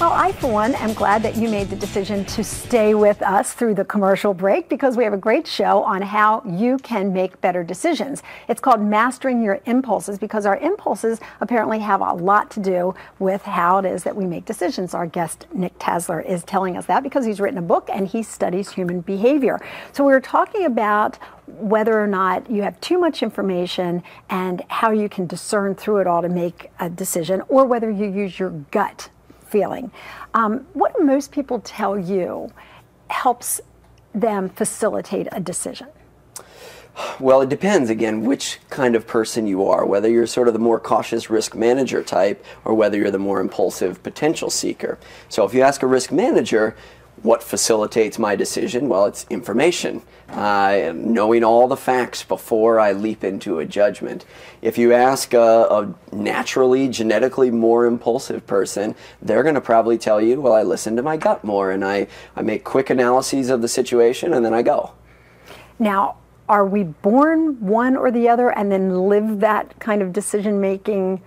Well, I, for one, am glad that you made the decision to stay with us through the commercial break because we have a great show on how you can make better decisions. It's called Mastering Your Impulses because our impulses apparently have a lot to do with how it is that we make decisions. Our guest, Nick Tasler, is telling us that because he's written a book and he studies human behavior. So we were talking about whether or not you have too much information and how you can discern through it all to make a decision, or whether you use your gut feeling. What do most people tell you helps them facilitate a decision? Well, it depends, again, which kind of person you are, whether you're sort of the more cautious risk manager type or whether you're the more impulsive potential seeker. So if you ask a risk manager, what facilitates my decision? Well, it's information, knowing all the facts before I leap into a judgment. If you ask a naturally, genetically more impulsive person, they're going to probably tell you, well, I listen to my gut more and I make quick analyses of the situation and then I go. Now, are we born one or the other and then live that kind of decision making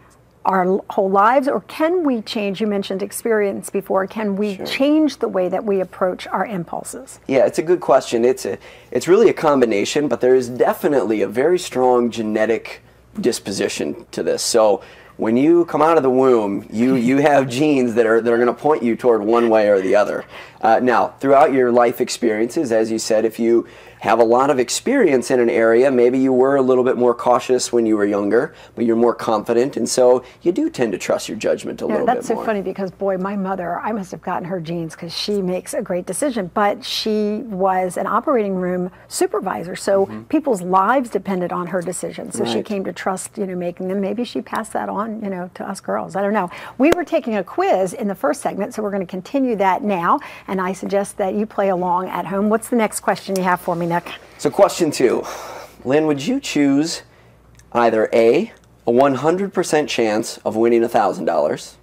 our whole lives, or can we change? You mentioned experience before. Can we change the way that we approach our impulses? Yeah, it's a good question. It's really a combination, but there is definitely a very strong genetic disposition to this. So when you come out of the womb, you have genes that are going to point you toward one way or the other. Now, throughout your life experiences, as you said, if you have a lot of experience in an area, maybe you were a little bit more cautious when you were younger, but you're more confident, and so you do tend to trust your judgment a little bit more. That's so funny because, boy, my mother, I must have gotten her genes because she makes a great decision, but she was an operating room supervisor, so people's lives depended on her decisions. So she came to trust, making them. Maybe she passed that on, to us girls. I don't know. We were taking a quiz in the first segment, so we're going to continue that now, and I suggest that you play along at home. What's the next question you have for me, Nick? So question 2. Lynn, would you choose either A, a 100% chance of winning $1,000,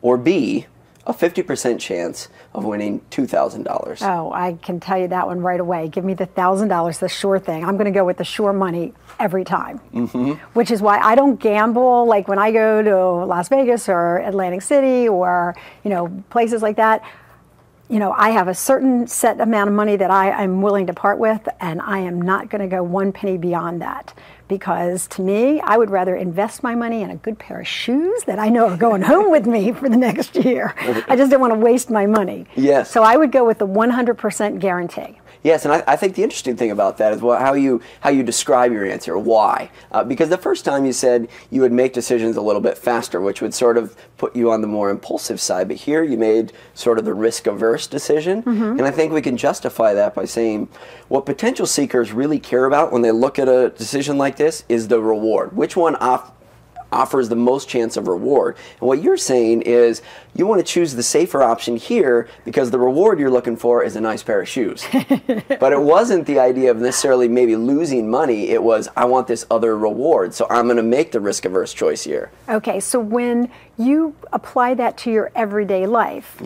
or B, a 50% chance of winning $2,000? Oh, I can tell you that one right away. Give me the $1,000, the sure thing. I'm going to go with the sure money every time, which is why I don't gamble. Like when I go to Las Vegas or Atlantic City or, places like that, I have a certain set amount of money that I'm willing to part with, and I am not going to go one penny beyond that. Because to me, I would rather invest my money in a good pair of shoes that I know are going home with me for the next year. I just don't want to waste my money. Yes. So I would go with the 100% guarantee. Yes, and I think the interesting thing about that is how you describe your answer. Why? Because the first time you said you would make decisions a little bit faster, which would sort of put you on the more impulsive side. But here you made sort of the risk-averse decision. And I think we can justify that by saying what potential seekers really care about when they look at a decision like this is the reward. Which one offers the most chance of reward? And what you're saying is you want to choose the safer option here because the reward you're looking for is a nice pair of shoes. But it wasn't the idea of necessarily maybe losing money. It was, I want this other reward, so I'm going to make the risk-averse choice here. Okay, so when you apply that to your everyday life,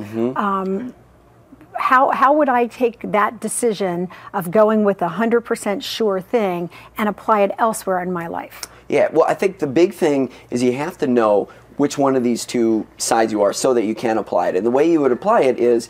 how would I take that decision of going with a 100% sure thing and apply it elsewhere in my life? Yeah, well, I think the big thing is you have to know which one of these two sides you are so that you can apply it. And the way you would apply it is,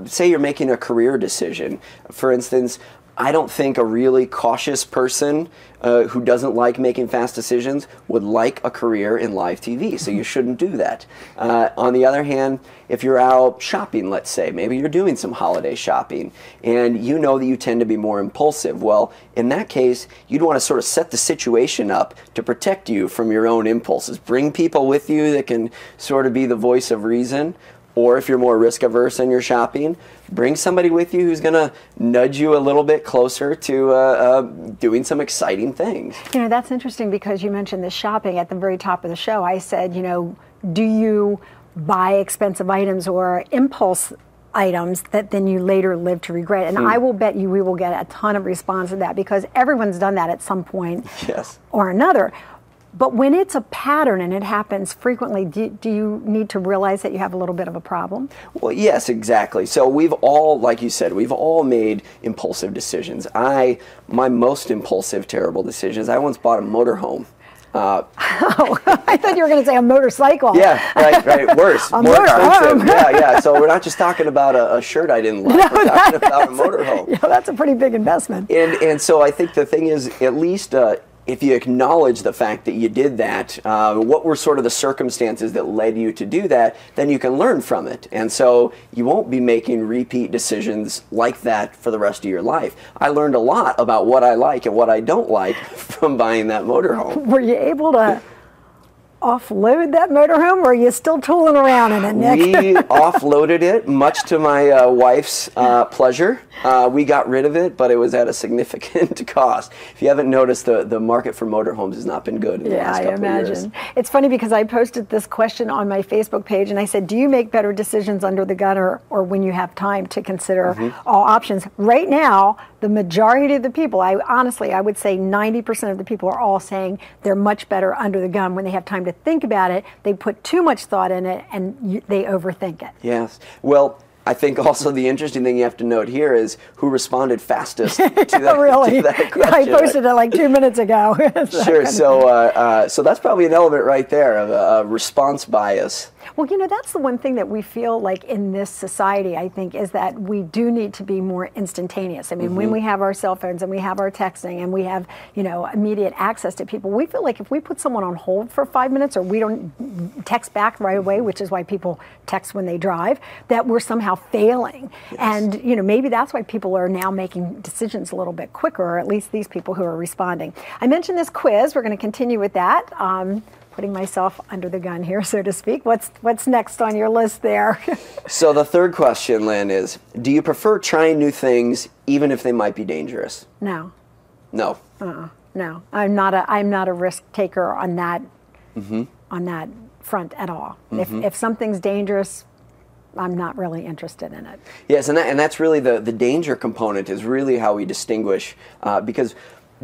say you're making a career decision. For instance, I don't think a really cautious person who doesn't like making fast decisions would like a career in live TV, so you shouldn't do that. On the other hand, if you're out shopping, let's say, maybe you're doing some holiday shopping, and you know that you tend to be more impulsive. Well, in that case, you'd want to sort of set the situation up to protect you from your own impulses. Bring people with you that can sort of be the voice of reason. Or if you're more risk-averse and you're shopping, bring somebody with you who's going to nudge you a little bit closer to doing some exciting things. That's interesting because you mentioned the shopping at the very top of the show. I said, do you buy expensive items or impulse items that then you later live to regret? And I will bet you we will get a ton of response to that because everyone's done that at some point or another. But when it's a pattern and it happens frequently, do you need to realize that you have a little bit of a problem? Well, yes, exactly. So we've all, like you said, we've all made impulsive decisions. My most impulsive, terrible decisions, I once bought a motorhome. Oh, I thought you were going to say a motorcycle. Yeah, right. Worse. A more motorhome. expensive. Yeah. So we're not just talking about a shirt I didn't like. We're talking about a motorhome. Yeah, that's a pretty big investment. And so I think the thing is, at least if you acknowledge the fact that you did that, what were sort of the circumstances that led you to do that, then you can learn from it. And so you won't be making repeat decisions like that for the rest of your life. I learned a lot about what I like and what I don't like from buying that motorhome. Were you able to offload that motorhome, or are you still tooling around in it, Nick? We offloaded it, much to my wife's pleasure. We got rid of it, but it was at a significant cost. If you haven't noticed, the market for motorhomes has not been good in the last couple of years. Yeah, I imagine. It's funny because I posted this question on my Facebook page, and I said, do you make better decisions under the gun or when you have time to consider all options? Right now, the majority of the people, I would say 90% of the people are all saying they're much better under the gun when they have time to think about it. They put too much thought in it, and they overthink it. Yes. Well, I think also the interesting thing you have to note here is who responded fastest to that, really? to that question. Yeah, I posted it like 2 minutes ago. Sure. So that's probably an element right there of response bias. Well, that's the one thing that we feel like in this society, I think, is that we do need to be more instantaneous. I mean, when we have our cell phones and we have our texting and we have, immediate access to people, we feel like if we put someone on hold for 5 minutes or we don't text back right away, which is why people text when they drive, that we're somehow failing. Yes. And, maybe that's why people are now making decisions a little bit quicker, or at least these people who are responding. I mentioned this quiz. We're going to continue with that. Putting myself under the gun here, so to speak. What's next on your list there? So the third question, Lynn, is, do you prefer trying new things even if they might be dangerous? No. No. No. I'm not a risk taker on that on that front at all. If something's dangerous, I'm not really interested in it. Yes, and that's really the danger component is really how we distinguish, because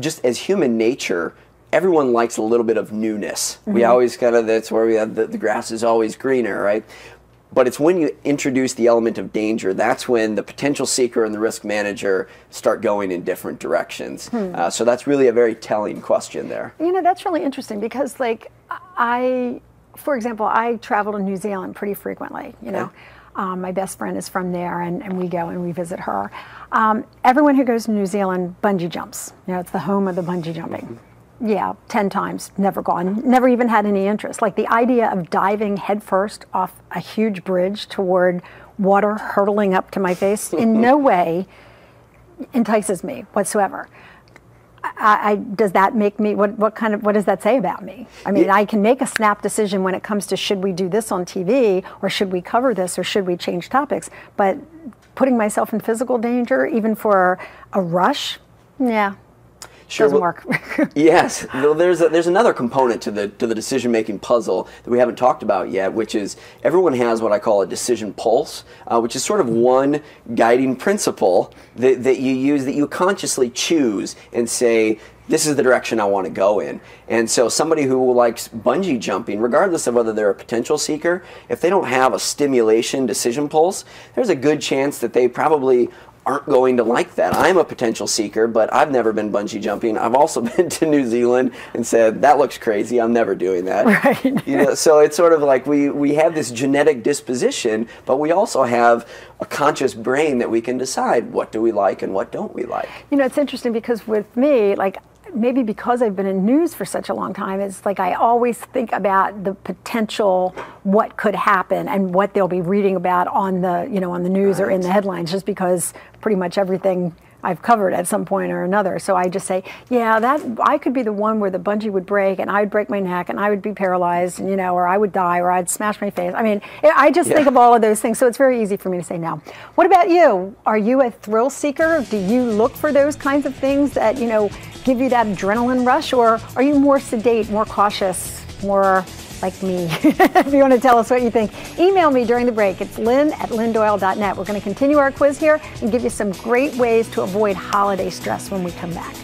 just as human nature, everyone likes a little bit of newness. We always that's where we have the grass is always greener, right? But it's when you introduce the element of danger, that's when the potential seeker and the risk manager start going in different directions. So that's really a very telling question there. That's really interesting because, for example, I travel to New Zealand pretty frequently, my best friend is from there, and we go and we visit her. Everyone who goes to New Zealand bungee jumps. It's the home of the bungee jumping. Yeah, 10 times, never gone, never even had any interest. Like the idea of diving headfirst off a huge bridge toward water hurtling up to my face in no way entices me whatsoever. Does that make me, what does that say about me? I mean, I can make a snap decision when it comes to should we do this on TV, or should we cover this, or should we change topics, but putting myself in physical danger, even for a rush, yeah. Sure. Doesn't work. Yes. Well, there's another component to the decision-making puzzle that we haven't talked about yet, which is everyone has what I call a decision pulse, which is sort of one guiding principle that you use, that you consciously choose and say, this is the direction I want to go in. And so somebody who likes bungee jumping, regardless of whether they're a potential seeker, if they don't have a stimulation decision pulse, there's a good chance that they probably aren't going to like that. I'm a potential seeker, but I've never been bungee jumping. I've also been to New Zealand and said, that looks crazy, I'm never doing that. Right. So it's sort of like we have this genetic disposition, but we also have a conscious brain that we can decide what do we like and what don't we like. It's interesting because with me, maybe because I've been in news for such a long time, it's like I always think about the potential, what could happen, and what they'll be reading about on the on the news or in the headlines, just because pretty much everything I've covered at some point or another. So I just say, yeah, that I could be the one where the bungee would break and I would break my neck and I would be paralyzed, and, or I would die, or I'd smash my face. I mean, I just think of all of those things. So it's very easy for me to say no. What about you? Are you a thrill seeker? Do you look for those kinds of things that, give you that adrenaline rush, or are you more sedate, more cautious, more like me? If you want to tell us what you think, email me during the break. It's lynn@lynndoyle.net. We're going to continue our quiz here and give you some great ways to avoid holiday stress when we come back.